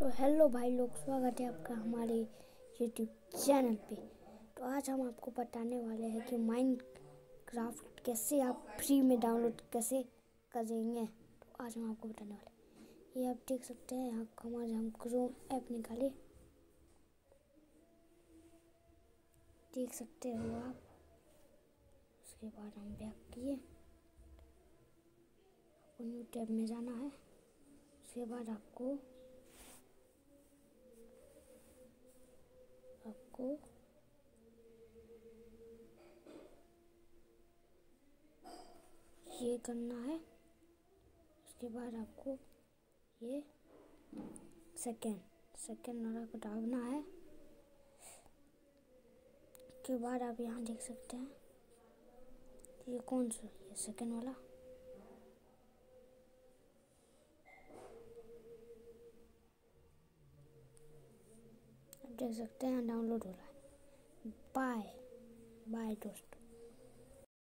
तो हेलो भाई लोग, स्वागत है आपका हमारे यूट्यूब चैनल पे। तो आज हम आपको बताने वाले हैं कि माइनक्राफ्ट कैसे आप फ्री में डाउनलोड कैसे करेंगे। तो आज हम आपको बताने वाले हैं। ये आप देख सकते हैं, यहाँ हमारे हम क्रोम ऐप निकाले, देख सकते हो आप। उसके बाद हम बैक किए, आपको न्यू टैब में जाना है। उसके बाद आपको ये करना है। उसके बाद आपको ये सेकेंड वाला को डालना है। उसके बाद आप यहाँ देख सकते हैं, ये कौन सा, ये सेकेंड वाला। आप देख सकते हैं डाउनलोड हो रहा है। बाय बाय दोस्तों।